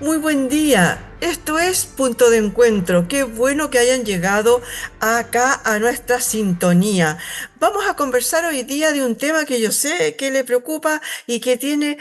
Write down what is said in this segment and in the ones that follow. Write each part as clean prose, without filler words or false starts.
Muy buen día. Esto es Punto de Encuentro. Qué bueno que hayan llegado acá a nuestra sintonía. Vamos a conversar hoy día de un tema que yo sé que le preocupa y que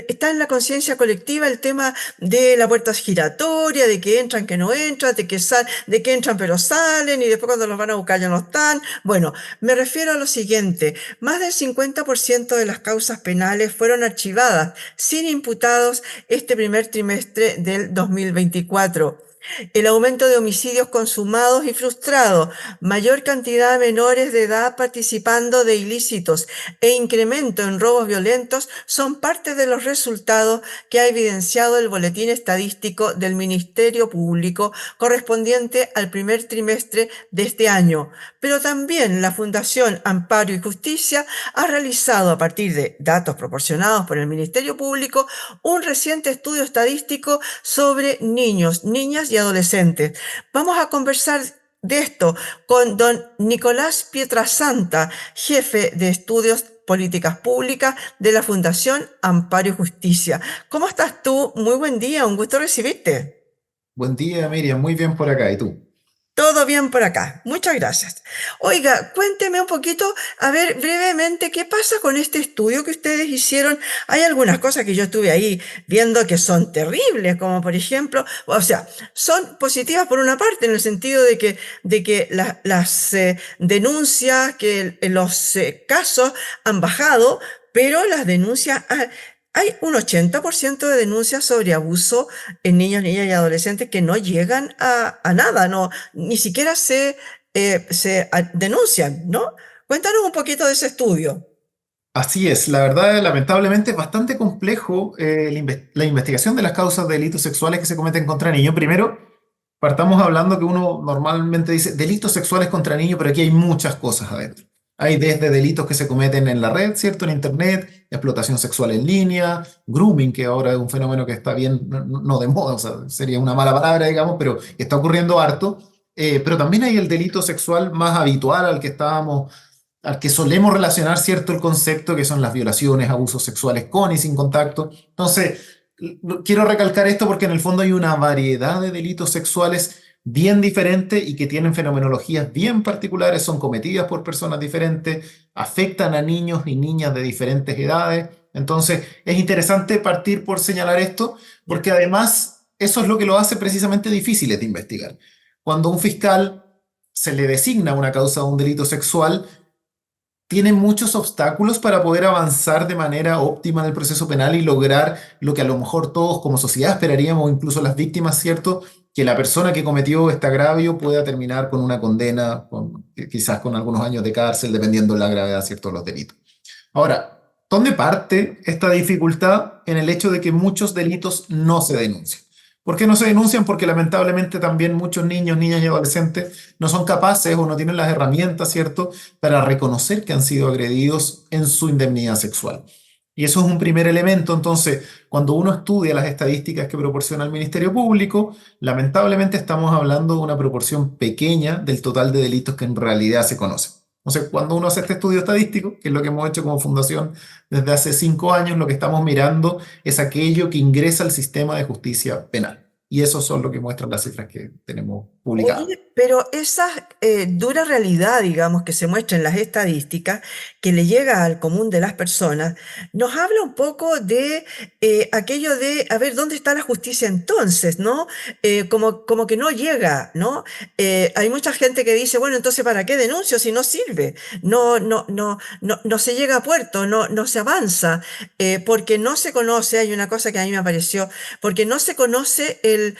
está en la conciencia colectiva, el tema de la puerta giratoria, de que entran, que no entran, de que entran pero salen y después cuando los van a buscar ya no están. Bueno, me refiero a lo siguiente. Más del 50% de las causas penales fueron archivadas sin imputados este primer trimestre del 2024. El aumento de homicidios consumados y frustrados, mayor cantidad de menores de edad participando de ilícitos e incremento en robos violentos son parte de los resultados que ha evidenciado el boletín estadístico del Ministerio Público correspondiente al primer trimestre de este año. Pero también la Fundación Amparo y Justicia ha realizado, a partir de datos proporcionados por el Ministerio Público, un reciente estudio estadístico sobre niños, niñas y adolescentes. Vamos a conversar de esto con don Nicolás Pietrasanta, jefe de estudios políticas públicas de la Fundación Amparo y Justicia. ¿Cómo estás tú? Muy buen día, un gusto recibirte. Buen día, Miriam. Muy bien por acá. ¿Y tú? Todo bien por acá. Muchas gracias. Oiga, cuénteme un poquito, a ver, brevemente, ¿qué pasa con este estudio que ustedes hicieron? Hay algunas cosas que yo estuve ahí viendo que son terribles, como por ejemplo, o sea, son positivas por una parte, en el sentido de que las denuncias, que los casos han bajado, pero las denuncias, hay un 80% de denuncias sobre abuso en niños, niñas y adolescentes que no llegan a nada, no, ni siquiera se denuncian, ¿no? Cuéntanos un poquito de ese estudio. Así es. La verdad, lamentablemente, es bastante complejo la investigación de las causas de delitos sexuales que se cometen contra niños. Primero, partamos hablando que uno normalmente dice delitos sexuales contra niños, pero aquí hay muchas cosas adentro. Hay desde delitos que se cometen en la red, ¿cierto? En Internet, explotación sexual en línea, grooming, que ahora es un fenómeno que está bien, no de moda, o sea, sería una mala palabra, digamos, pero que está ocurriendo harto. Pero también hay el delito sexual más habitual al que solemos relacionar, ¿cierto? El concepto que son las violaciones, abusos sexuales con y sin contacto. Entonces, quiero recalcar esto porque en el fondo hay una variedad de delitos sexuales bien diferentes y que tienen fenomenologías bien particulares, son cometidas por personas diferentes, afectan a niños y niñas de diferentes edades. Entonces, es interesante partir por señalar esto, Ya. porque además eso es lo que lo hace precisamente difíciles de investigar. Cuando a un fiscal se le designa una causa de un delito sexual, tiene muchos obstáculos para poder avanzar de manera óptima en el proceso penal y lograr lo que a lo mejor todos como sociedad esperaríamos, o incluso las víctimas, ¿cierto? Que la persona que cometió este agravio pueda terminar con una condena, quizás con algunos años de cárcel, dependiendo de la gravedad, ¿cierto?, de los delitos. Ahora, ¿dónde parte esta dificultad? En el hecho de que muchos delitos no se denuncian. ¿Por qué no se denuncian? Porque lamentablemente también muchos niños, niñas y adolescentes no son capaces o no tienen las herramientas, ¿cierto?, para reconocer que han sido agredidos en su indemnidad sexual. Y eso es un primer elemento. Entonces, cuando uno estudia las estadísticas que proporciona el Ministerio Público, lamentablemente estamos hablando de una proporción pequeña del total de delitos que en realidad se conocen. Entonces, cuando uno hace este estudio estadístico, que es lo que hemos hecho como fundación desde hace 5 años, lo que estamos mirando es aquello que ingresa al sistema de justicia penal. Y eso son lo que muestran las cifras que tenemos publicadas. Oye, pero esa dura realidad, digamos, que se muestra en las estadísticas, que le llega al común de las personas, nos habla un poco de aquello de, a ver, ¿dónde está la justicia entonces, no? Como que no llega, ¿no? Hay mucha gente que dice, bueno, entonces, ¿para qué denuncio si no sirve? No se llega a puerto, no se avanza, porque no se conoce, hay una cosa que a mí me pareció, porque no se conoce el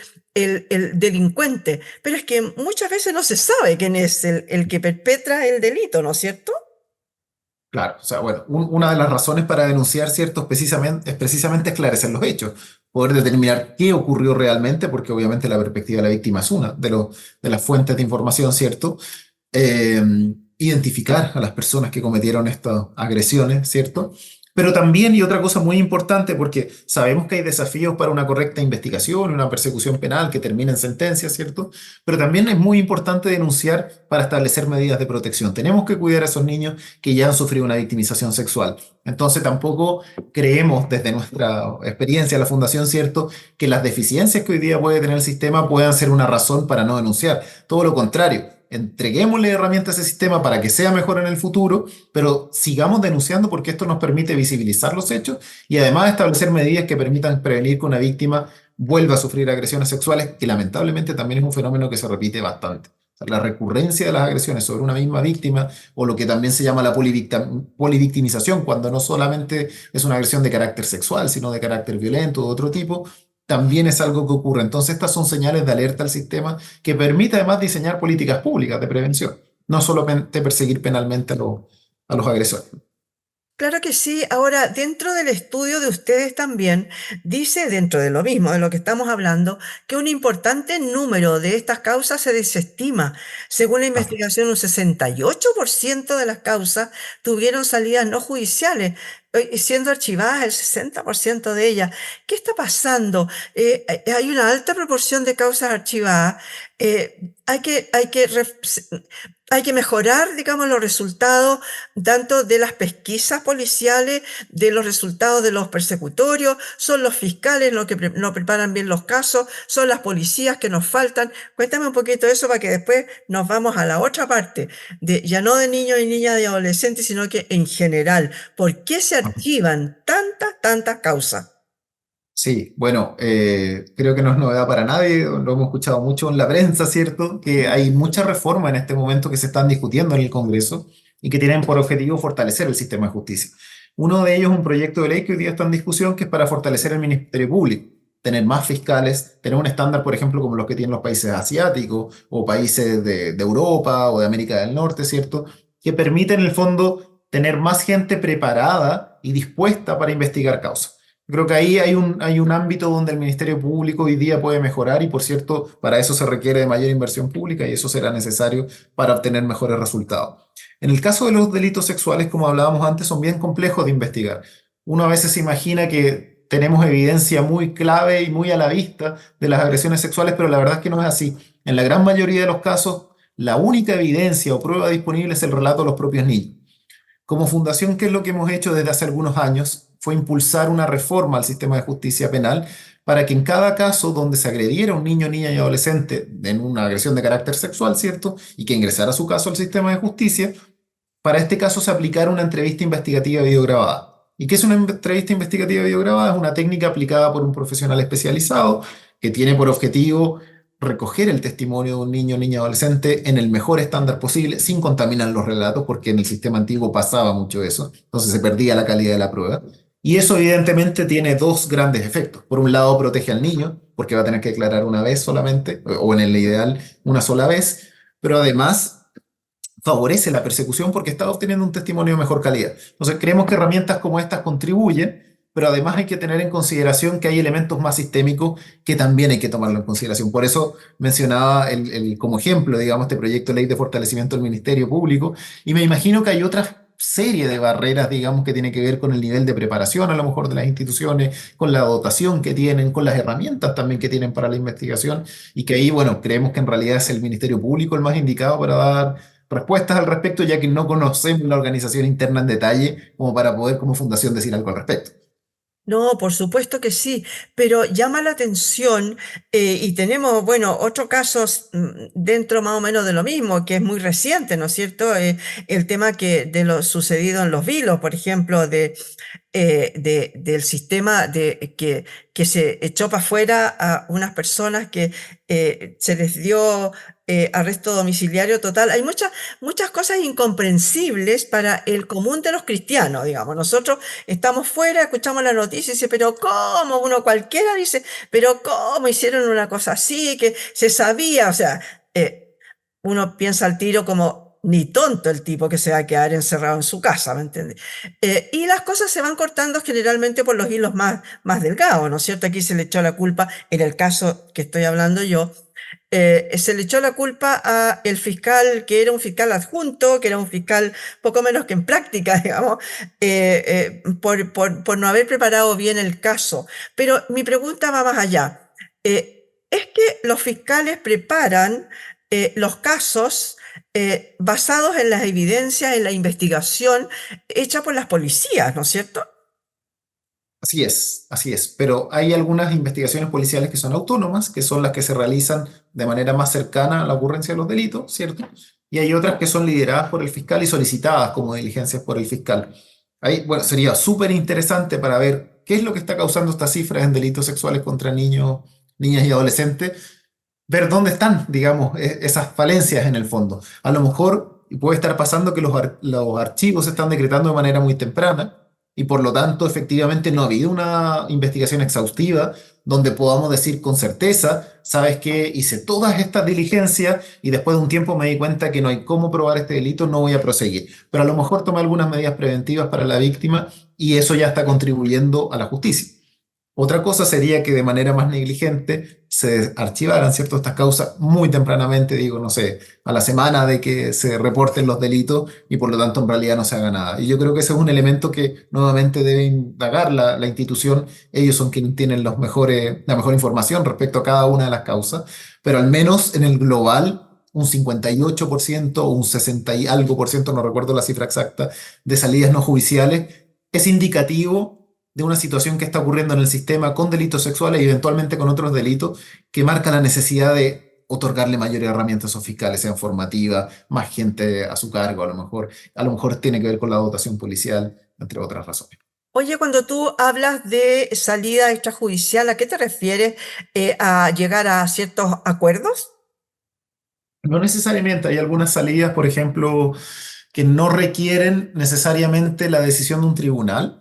delincuente, pero es que muchas veces no se sabe quién es el que perpetra el delito, ¿no es cierto? Claro, o sea, bueno, una de las razones para denunciar, ¿cierto? Es precisamente esclarecer los hechos, poder determinar qué ocurrió realmente, porque obviamente la perspectiva de la víctima es una de las fuentes de información, ¿cierto? Eh, Identificar a las personas que cometieron estas agresiones, ¿cierto? Pero también, y otra cosa muy importante, porque sabemos que hay desafíos para una correcta investigación, una persecución penal que termine en sentencia, ¿cierto? Pero también es muy importante denunciar para establecer medidas de protección. Tenemos que cuidar a esos niños que ya han sufrido una victimización sexual. Entonces tampoco creemos desde nuestra experiencia, la Fundación, ¿cierto?, que las deficiencias que hoy día puede tener el sistema puedan ser una razón para no denunciar. Todo lo contrario. Entreguémosle herramientas a ese sistema para que sea mejor en el futuro, pero sigamos denunciando porque esto nos permite visibilizar los hechos y además establecer medidas que permitan prevenir que una víctima vuelva a sufrir agresiones sexuales, que lamentablemente también es un fenómeno que se repite bastante. O sea, la recurrencia de las agresiones sobre una misma víctima, o lo que también se llama la polivictimización, cuando no solamente es una agresión de carácter sexual, sino de carácter violento o de otro tipo, también es algo que ocurre. Entonces, estas son señales de alerta al sistema que permite además diseñar políticas públicas de prevención, no solamente perseguir penalmente a los agresores. Claro que sí. Ahora, dentro del estudio de ustedes también, dice, dentro de lo mismo, de lo que estamos hablando, que un importante número de estas causas se desestima. Según la Ah, investigación, un 68% de las causas tuvieron salidas no judiciales, siendo archivadas el 60% de ellas. ¿Qué está pasando? Hay una alta proporción de causas archivadas. Hay que mejorar, digamos, los resultados tanto de las pesquisas policiales, de los resultados de los persecutorios, son los fiscales los que no preparan bien los casos, son las policías que nos faltan. Cuéntame un poquito de eso para que después nos vamos a la otra parte, ya no de niños y niñas y adolescentes, sino que en general. ¿Por qué se ah. archivan tantas causas? Sí, bueno, creo que no es novedad para nadie, lo hemos escuchado mucho en la prensa, ¿cierto? Que hay mucha reforma en este momento que se están discutiendo en el Congreso y que tienen por objetivo fortalecer el sistema de justicia. Uno de ellos es un proyecto de ley que hoy día está en discusión, que es para fortalecer el Ministerio Público, tener más fiscales, tener un estándar, por ejemplo, como los que tienen los países asiáticos o países de Europa o de América del Norte, ¿cierto? Que permiten en el fondo tener más gente preparada y dispuesta para investigar causas. Creo que ahí hay un ámbito donde el Ministerio Público hoy día puede mejorar y, por cierto, para eso se requiere de mayor inversión pública y eso será necesario para obtener mejores resultados. En el caso de los delitos sexuales, como hablábamos antes, son bien complejos de investigar. Uno a veces se imagina que tenemos evidencia muy clave y muy a la vista de las agresiones sexuales, pero la verdad es que no es así. En la gran mayoría de los casos, la única evidencia o prueba disponible es el relato de los propios niños. Como fundación, ¿qué es lo que hemos hecho desde hace algunos años? Fue impulsar una reforma al sistema de justicia penal para que en cada caso donde se agrediera a un niño, niña y adolescente en una agresión de carácter sexual, ¿cierto? Y que ingresara su caso al sistema de justicia, para este caso se aplicara una entrevista investigativa videograbada. ¿Y qué es una entrevista investigativa videograbada? Es una técnica aplicada por un profesional especializado que tiene por objetivo recoger el testimonio de un niño, niña, adolescente en el mejor estándar posible, sin contaminar los relatos, porque en el sistema antiguo pasaba mucho eso, entonces se perdía la calidad de la prueba. Y eso evidentemente tiene dos grandes efectos. Por un lado, protege al niño, porque va a tener que declarar una vez solamente, o en el ideal una sola vez, pero además favorece la persecución porque está obteniendo un testimonio de mejor calidad. Entonces, creemos que herramientas como estas contribuyen, pero además hay que tener en consideración que hay elementos más sistémicos que también hay que tomarlo en consideración. Por eso mencionaba como ejemplo, digamos, este proyecto de ley de fortalecimiento del Ministerio Público, y me imagino que hay otras serie de barreras, digamos, que tiene que ver con el nivel de preparación a lo mejor de las instituciones, con la dotación que tienen, con las herramientas también que tienen para la investigación, y que ahí, bueno, creemos que en realidad es el Ministerio Público el más indicado para dar respuestas al respecto, ya que no conocemos la organización interna en detalle como para poder como fundación decir algo al respecto. No, por supuesto que sí, pero llama la atención y tenemos, bueno, otros casos dentro más o menos de lo mismo, que es muy reciente, ¿no es cierto? El tema de lo sucedido en Los Vilos, por ejemplo, del sistema que se echó para afuera a unas personas que se les dio arresto domiciliario total. Hay muchas cosas incomprensibles para el común de los cristianos, digamos. Nosotros estamos fuera, escuchamos la noticia y dice, pero ¿cómo? Uno cualquiera dice, pero ¿cómo hicieron una cosa así? Que se sabía, o sea, uno piensa al tiro como ni tonto el tipo que se va a quedar encerrado en su casa, ¿me entiendes? Y las cosas se van cortando generalmente por los hilos más delgados, ¿no es cierto? Aquí se le echó la culpa, en el caso que estoy hablando yo, Se le echó la culpa a el fiscal, que era un fiscal adjunto, que era un fiscal poco menos que en práctica, digamos, por no haber preparado bien el caso. Pero mi pregunta va más allá. ¿Es que los fiscales preparan los casos basados en las evidencias, en la investigación hecha por las policías, ¿no es cierto? Así es, pero hay algunas investigaciones policiales que son autónomas, que son las que se realizan de manera más cercana a la ocurrencia de los delitos, ¿cierto? Y hay otras que son lideradas por el fiscal y solicitadas como diligencias por el fiscal. Ahí, bueno, sería súper interesante para ver qué es lo que está causando estas cifras en delitos sexuales contra niños, niñas y adolescentes, ver dónde están, digamos, esas falencias en el fondo. A lo mejor puede estar pasando que los archivos se están decretando de manera muy temprana y por lo tanto efectivamente no ha habido una investigación exhaustiva donde podamos decir con certeza, sabes que hice todas estas diligencias y después de un tiempo me di cuenta que no hay cómo probar este delito, no voy a proseguir. Pero a lo mejor tomé algunas medidas preventivas para la víctima y eso ya está contribuyendo a la justicia. Otra cosa sería que de manera más negligente se archivaran, ¿cierto? Estas causas muy tempranamente, digo, no sé, a la semana de que se reporten los delitos y por lo tanto en realidad no se haga nada. Y yo creo que ese es un elemento que nuevamente debe indagar la institución. Ellos son quienes tienen la mejor información respecto a cada una de las causas, pero al menos en el global un 58% o un 60 y algo por ciento, no recuerdo la cifra exacta, de salidas no judiciales es indicativo de una situación que está ocurriendo en el sistema con delitos sexuales y eventualmente con otros delitos que marca la necesidad de otorgarle mayores herramientas a esos fiscales, sean formativas, más gente a su cargo, a lo mejor tiene que ver con la dotación policial, entre otras razones. Oye, cuando tú hablas de salida extrajudicial, ¿a qué te refieres? ¿A llegar a ciertos acuerdos? No necesariamente, hay algunas salidas, por ejemplo, que no requieren necesariamente la decisión de un tribunal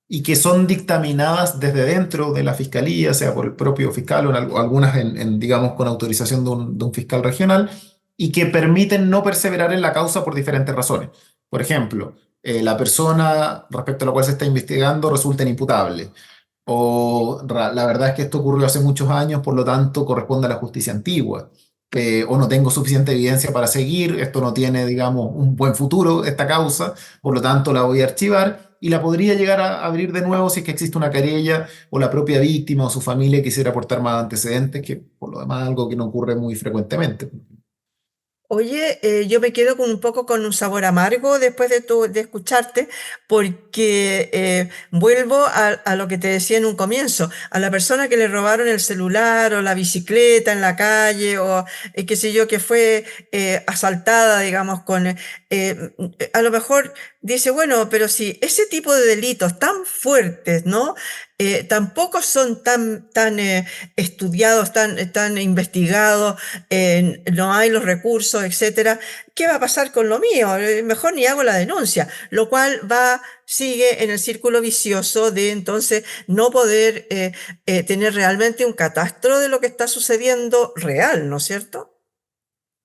y que son dictaminadas desde dentro de la fiscalía, sea por el propio fiscal o algunas, digamos, con autorización de un fiscal regional, y que permiten no perseverar en la causa por diferentes razones. Por ejemplo, la persona respecto a la cual se está investigando resulta inimputable. O la verdad es que esto ocurrió hace muchos años, por lo tanto corresponde a la justicia antigua. O no tengo suficiente evidencia para seguir, esto no tiene, digamos, un buen futuro, esta causa, por lo tanto la voy a archivar y la podría llegar a abrir de nuevo si es que existe una querella o la propia víctima o su familia quisiera aportar más antecedentes, que por lo demás es algo que no ocurre muy frecuentemente. Oye, yo me quedo con un poco con un sabor amargo después de escucharte, porque vuelvo a lo que te decía en un comienzo, a la persona que le robaron el celular o la bicicleta en la calle o qué sé yo, que fue asaltada, digamos, a lo mejor dice, bueno, pero si ese tipo de delitos tan fuertes, ¿no? Tampoco son tan estudiados, tan investigados, no hay los recursos, etcétera. ¿Qué va a pasar con lo mío? Mejor ni hago la denuncia, lo cual sigue en el círculo vicioso de entonces no poder tener realmente un catastro de lo que está sucediendo real, ¿no es cierto?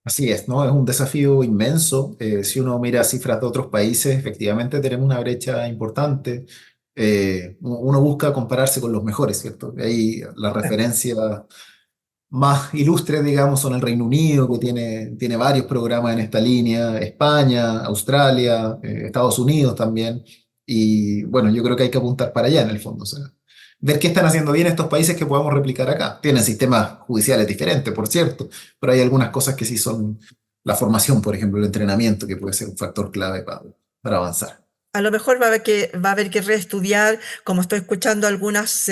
Así es, ¿no? Es un desafío inmenso. Si uno mira cifras de otros países, efectivamente tenemos una brecha importante. Uno busca compararse con los mejores, ¿cierto? Ahí la referencia más ilustres, digamos, son el Reino Unido, que tiene varios programas en esta línea, España, Australia, Estados Unidos también. Y bueno, yo creo que hay que apuntar para allá en el fondo. O sea, ver qué están haciendo bien estos países que podamos replicar acá. Tienen sistemas judiciales diferentes, por cierto, pero hay algunas cosas que sí son la formación, por ejemplo, el entrenamiento, que puede ser un factor clave para avanzar. A lo mejor va a haber que reestudiar, como estoy escuchando algunas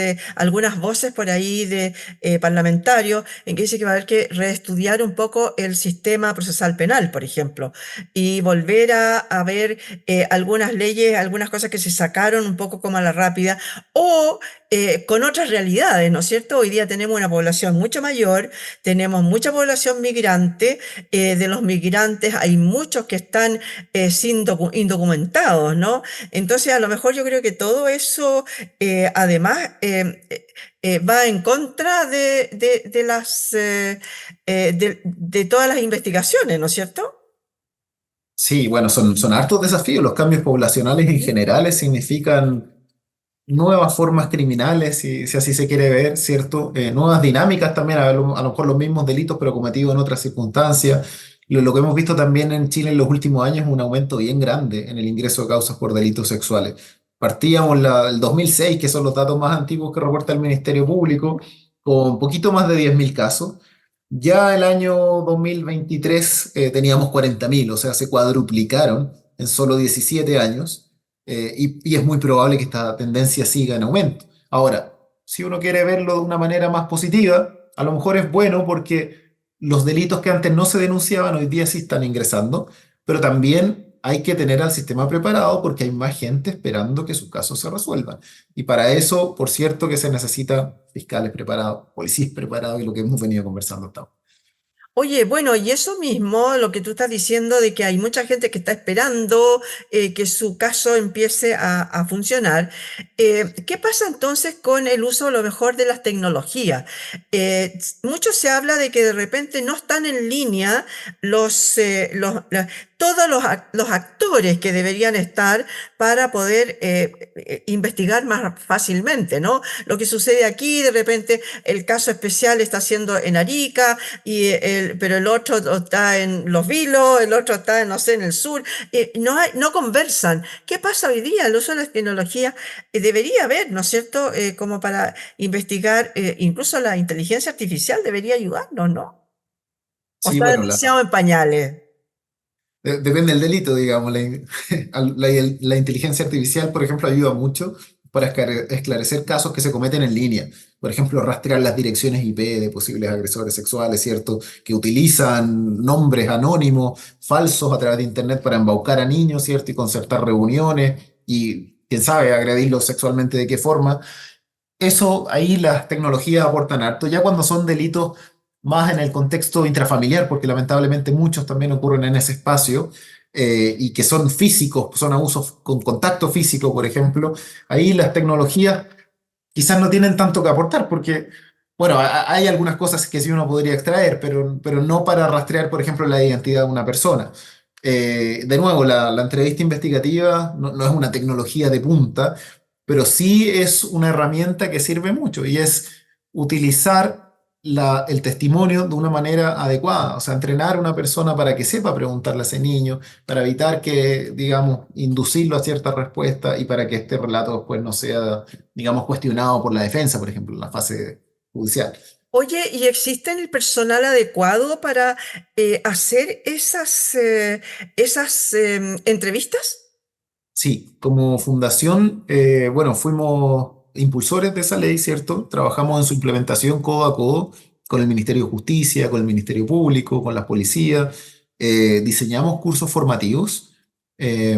voces por ahí de parlamentarios, en que dice que va a haber que reestudiar un poco el sistema procesal penal, por ejemplo, y volver a ver algunas leyes, algunas cosas que se sacaron un poco como a la rápida, o con otras realidades, ¿no es cierto? Hoy día tenemos una población mucho mayor, tenemos mucha población migrante, de los migrantes hay muchos que están indocumentados, ¿no? Entonces, a lo mejor yo creo que todo eso, además, va en contra de todas las investigaciones, ¿no es cierto? Sí, bueno, son hartos desafíos. Los cambios poblacionales en Sí. general significan nuevas formas criminales, si así se quiere ver, ¿cierto? Nuevas dinámicas también, a lo mejor los mismos delitos, pero cometidos en otras circunstancias. Lo que hemos visto también en Chile en los últimos años es un aumento bien grande en el ingreso de causas por delitos sexuales. Partíamos el 2006, que son los datos más antiguos que reporta el Ministerio Público, con un poquito más de 10.000 casos. Ya el año 2023 teníamos 40.000, o sea, se cuadruplicaron en solo 17 años, y es muy probable que esta tendencia siga en aumento. Ahora, si uno quiere verlo de una manera más positiva, a lo mejor es bueno porque los delitos que antes no se denunciaban hoy día sí están ingresando, pero también hay que tener al sistema preparado porque hay más gente esperando que sus casos se resuelvan. Y para eso, por cierto, que se necesita fiscales preparados, policías preparados y lo que hemos venido conversando hasta ahora. Oye, bueno, y eso mismo, lo que tú estás diciendo de que hay mucha gente que está esperando que su caso empiece a funcionar. ¿Qué pasa entonces con el uso a lo mejor de las tecnologías? Mucho se habla de que de repente no están en línea todos los actores que deberían estar para poder investigar más fácilmente, ¿no? Lo que sucede aquí, de repente el caso especial está siendo en Arica, pero el otro está en Los Vilos, el otro está, no sé, en el sur. No conversan. ¿Qué pasa hoy día? El uso de las tecnologías debería haber, ¿no es cierto? Como para investigar, incluso la inteligencia artificial debería ayudarnos, ¿no? ¿O Sí, está bueno, demasiado en pañales? depende del delito, digamos. La inteligencia artificial, por ejemplo, ayuda mucho para esclarecer casos que se cometen en línea. Por ejemplo, rastrear las direcciones IP de posibles agresores sexuales, ¿cierto? Que utilizan nombres anónimos, falsos a través de Internet para embaucar a niños, ¿cierto? Y concertar reuniones y, quién sabe, agredirlos sexualmente de qué forma. Eso ahí las tecnologías aportan harto, ya cuando son delitos más en el contexto intrafamiliar, porque lamentablemente muchos también ocurren en ese espacio, y que son físicos, son abusos con contacto físico, por ejemplo, ahí las tecnologías quizás no tienen tanto que aportar, porque, bueno, hay algunas cosas que sí uno podría extraer, pero no para rastrear, por ejemplo, la identidad de una persona. De nuevo, la entrevista investigativa no es una tecnología de punta, pero sí es una herramienta que sirve mucho y es utilizar el testimonio de una manera adecuada, o sea, entrenar a una persona para que sepa preguntarle a ese niño, para evitar que, digamos, inducirlo a cierta respuesta y para que este relato después no sea, digamos, cuestionado por la defensa, por ejemplo, en la fase judicial. Oye, ¿y existe el personal adecuado para hacer esas entrevistas? Sí, como fundación, bueno, fuimos impulsores de esa ley, ¿cierto? Trabajamos en su implementación codo a codo con el Ministerio de Justicia, con el Ministerio Público, con las policías. Diseñamos cursos formativos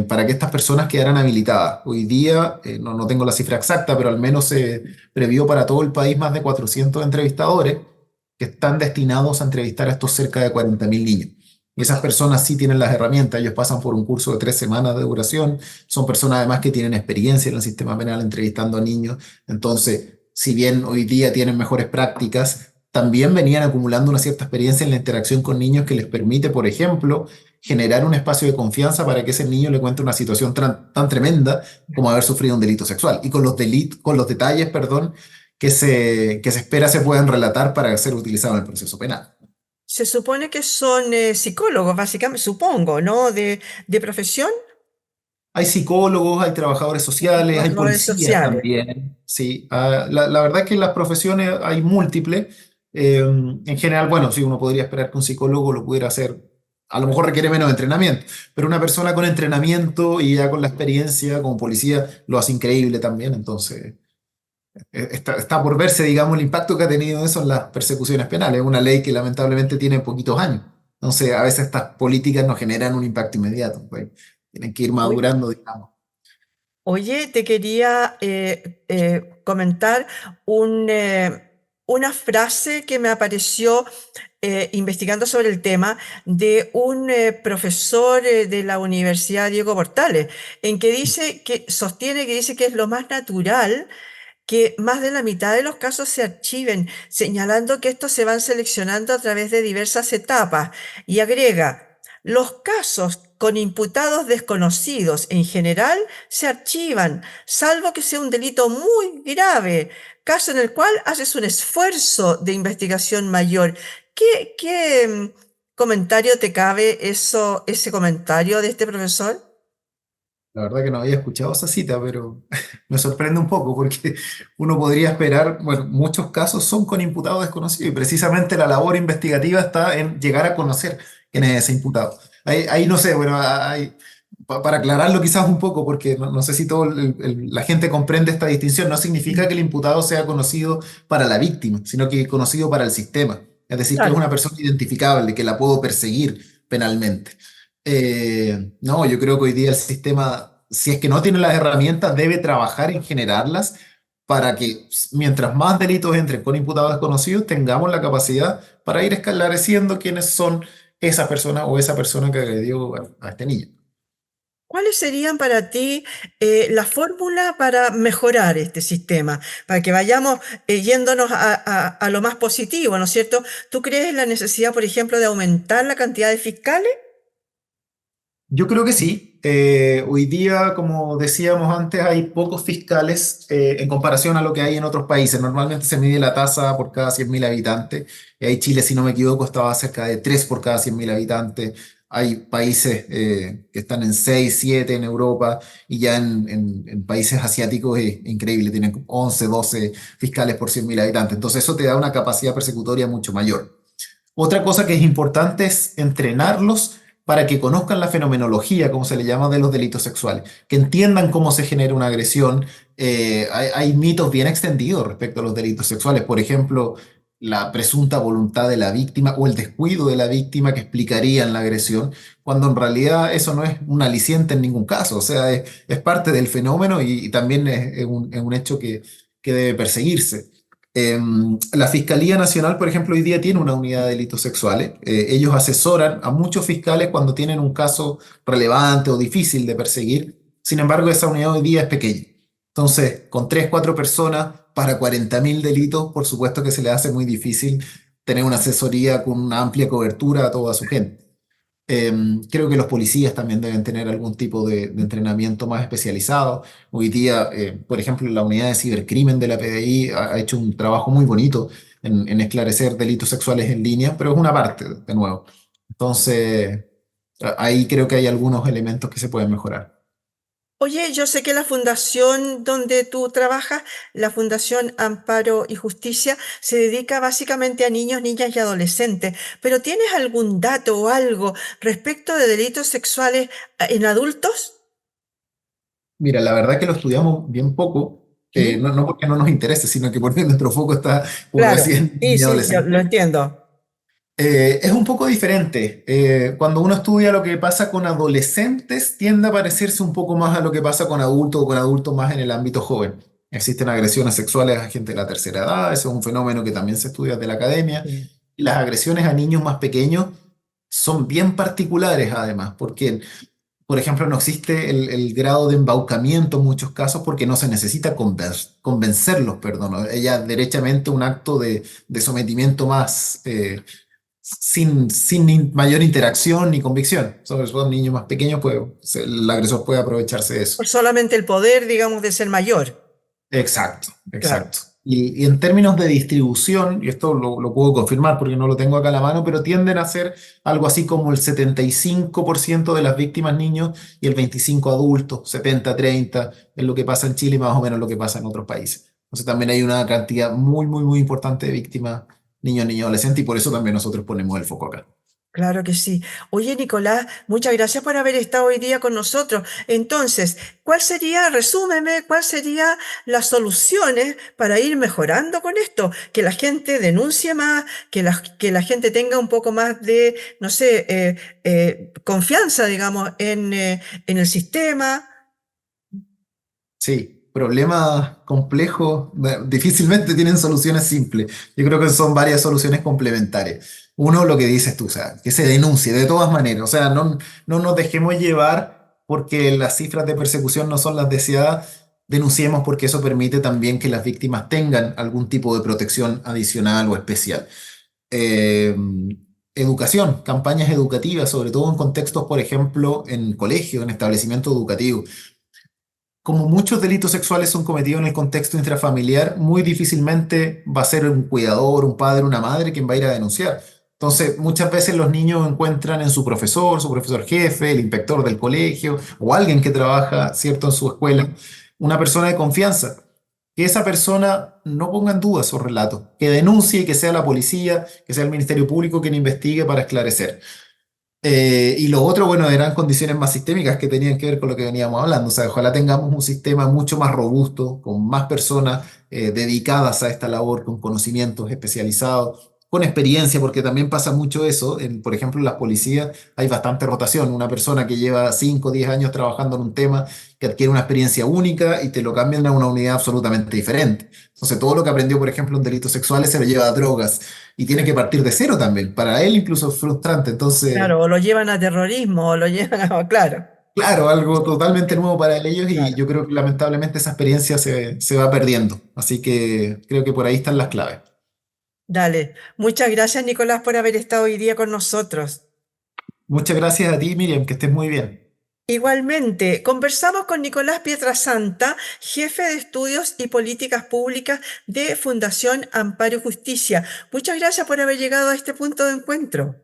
para que estas personas quedaran habilitadas. Hoy día, no tengo la cifra exacta, pero al menos se previó para todo el país más de 400 entrevistadores que están destinados a entrevistar a estos cerca de 40.000 niños. Y esas personas sí tienen las herramientas, ellos pasan por un curso de 3 semanas de duración, son personas además que tienen experiencia en el sistema penal entrevistando a niños, entonces, si bien hoy día tienen mejores prácticas, también venían acumulando una cierta experiencia en la interacción con niños que les permite, por ejemplo, generar un espacio de confianza para que ese niño le cuente una situación tan tremenda como haber sufrido un delito sexual y con los detalles, perdón, que se espera se puedan relatar para ser utilizados en el proceso penal. Se supone que son psicólogos, básicamente, supongo, ¿no? De profesión, Hay psicólogos, hay trabajadores sociales, hay no de policías sociales. también, sí. La verdad es que en las profesiones hay múltiples. En general, bueno, sí, uno podría esperar que un psicólogo lo pudiera hacer. A lo mejor requiere menos entrenamiento, pero una persona con entrenamiento y ya con la experiencia como policía lo hace increíble también. Entonces, está por verse, digamos, el impacto que ha tenido eso en las persecuciones penales. Es una ley que lamentablemente tiene poquitos años. Entonces, a veces estas políticas no generan un impacto inmediato, pues. Tienen que ir Oye, madurando, digamos. oye, te quería comentar una frase que me apareció investigando sobre el tema de un profesor de la Universidad Diego Portales, en que sostiene que dice que es lo más natural que más de la mitad de los casos se archiven, señalando que estos se van seleccionando a través de diversas etapas. Y agrega, los casos con imputados desconocidos en general se archivan, salvo que sea un delito muy grave, caso en el cual haces un esfuerzo de investigación mayor. ¿Qué comentario te cabe eso, ese comentario de este profesor? La verdad que no había escuchado esa cita, pero me sorprende un poco porque uno podría esperar, bueno, muchos casos son con imputados desconocidos y precisamente la labor investigativa está en llegar a conocer quién es ese imputado. Ahí no sé, bueno, para aclararlo quizás un poco, porque no sé si toda la gente comprende esta distinción, no significa que el imputado sea conocido para la víctima, sino que conocido para el sistema. Es decir, que es Claro. una persona identificable, que la puedo perseguir penalmente. No, yo creo que hoy día el sistema, si es que no tiene las herramientas, debe trabajar en generarlas para que mientras más delitos entren con imputados desconocidos, tengamos la capacidad para ir esclareciendo quiénes son esas personas o esa persona que agredió a este niño. ¿Cuáles serían para ti la fórmula para mejorar este sistema? Para que vayamos yéndonos a lo más positivo, ¿no es cierto? ¿Tú crees en la necesidad, por ejemplo, de aumentar la cantidad de fiscales? Yo creo que sí. Hoy día, como decíamos antes, hay pocos fiscales en comparación a lo que hay en otros países. Normalmente se mide la tasa por cada 100.000 habitantes. Y ahí Chile, si no me equivoco, estaba cerca de 3 por cada 100.000 habitantes. Hay países que están en 6, 7 en Europa y ya en países asiáticos es increíble. Tienen 11, 12 fiscales por 100.000 habitantes. Entonces eso te da una capacidad persecutoria mucho mayor. Otra cosa que es importante es entrenarlos para que conozcan la fenomenología, como se le llama, de los delitos sexuales, que entiendan cómo se genera una agresión. Hay mitos bien extendidos respecto a los delitos sexuales, por ejemplo, la presunta voluntad de la víctima o el descuido de la víctima que explicarían la agresión, cuando en realidad eso no es un aliciente en ningún caso, o sea, es parte del fenómeno y también es un hecho que debe perseguirse. La Fiscalía Nacional, por ejemplo, hoy día tiene una unidad de delitos sexuales. Ellos asesoran a muchos fiscales cuando tienen un caso relevante o difícil de perseguir. Sin embargo, esa unidad hoy día es pequeña. Entonces, con 3, 4 personas para 40.000 delitos, por supuesto que se le hace muy difícil tener una asesoría con una amplia cobertura a toda su gente. Creo que los policías también deben tener algún tipo de entrenamiento más especializado. Hoy día, por ejemplo, la unidad de cibercrimen de la PDI ha hecho un trabajo muy bonito en esclarecer delitos sexuales en línea, pero es una parte, de nuevo. Entonces, ahí creo que hay algunos elementos que se pueden mejorar. Oye, yo sé que la fundación donde tú trabajas, la Fundación Amparo y Justicia, se dedica básicamente a niños, niñas y adolescentes, pero ¿tienes algún dato o algo respecto de delitos sexuales en adultos? Mira, la verdad que lo estudiamos bien poco, ¿Mm? no porque no nos interese, sino que porque nuestro foco está, como Claro, decía, en sí, niños y sí, yo lo adolescentes. entiendo. Es un poco diferente. Cuando uno estudia lo que pasa con adolescentes, tiende a parecerse un poco más a lo que pasa con adultos o con adultos más en el ámbito joven. Existen agresiones sexuales a gente de la tercera edad, eso es un fenómeno que también se estudia desde la academia. Sí. Y las agresiones a niños más pequeños son bien particulares además, porque, por ejemplo, no existe el grado de embaucamiento en muchos casos porque no se necesita convencerlos, perdón. ¿No? Ella derechamente un acto de sometimiento más... sin mayor interacción ni convicción. Sobre todo en niños más pequeños, pues, el agresor puede aprovecharse de eso. Por solamente el poder, digamos, de ser mayor. Exacto, Claro. exacto. Y en términos de distribución, y esto lo puedo confirmar porque no lo tengo acá a la mano, pero tienden a ser algo así como el 75% de las víctimas niños y el 25% adultos, 70-30, es lo que pasa en Chile y más o menos lo que pasa en otros países. Entonces también hay una cantidad muy, muy, muy importante de víctimas niños, niños, adolescentes y por eso también nosotros ponemos el foco acá. Claro que sí. Oye, Nicolás, muchas gracias por haber estado hoy día con nosotros. Entonces, ¿cuál sería, resúmeme, cuál serían las soluciones para ir mejorando con esto? Que la gente denuncie más, que la gente tenga un poco más de, no sé, confianza, digamos, en el sistema. Sí, problemas complejos difícilmente tienen soluciones simples. Yo creo que son varias soluciones complementarias. Uno, lo que dices tú, o sea, que se denuncie de todas maneras. O sea, no nos dejemos llevar porque las cifras de persecución no son las deseadas. Denunciemos porque eso permite también que las víctimas tengan algún tipo de protección adicional o especial. Eh, educación, campañas educativas, sobre todo en contextos, por ejemplo, en colegio, en establecimiento educativo. Como muchos delitos sexuales son cometidos en el contexto intrafamiliar, muy difícilmente va a ser un cuidador, un padre, una madre quien va a ir a denunciar. Entonces, muchas veces los niños encuentran en su profesor jefe, el inspector del colegio o alguien que trabaja, ¿cierto?, en su escuela, una persona de confianza. Que esa persona no ponga en duda esos relatos, que denuncie, que sea la policía, que sea el Ministerio Público quien investigue para esclarecer. Y lo otro, bueno, eran condiciones más sistémicas que tenían que ver con lo que veníamos hablando. O sea, ojalá tengamos un sistema mucho más robusto, con más personas dedicadas a esta labor, con conocimientos especializados, con experiencia, porque también pasa mucho eso. Por ejemplo, en las policías hay bastante rotación. Una persona que lleva 5 o 10 años trabajando en un tema, que adquiere una experiencia única y te lo cambian a una unidad absolutamente diferente. Entonces, todo lo que aprendió, por ejemplo, en delitos sexuales se lo lleva a drogas y tiene que partir de cero también. Para él incluso es frustrante. Entonces, Claro, o lo llevan a terrorismo, o lo llevan a... Claro, claro, algo totalmente nuevo para ellos y claro. yo creo que lamentablemente esa experiencia se va perdiendo. Así que creo que por ahí están las claves. Dale. Muchas gracias, Nicolás, por haber estado hoy día con nosotros. Muchas gracias a ti, Miriam, que estés muy bien. Igualmente, conversamos con Nicolás Pietrasanta, jefe de estudios y políticas públicas de Fundación Amparo y Justicia. Muchas gracias por haber llegado a este punto de encuentro.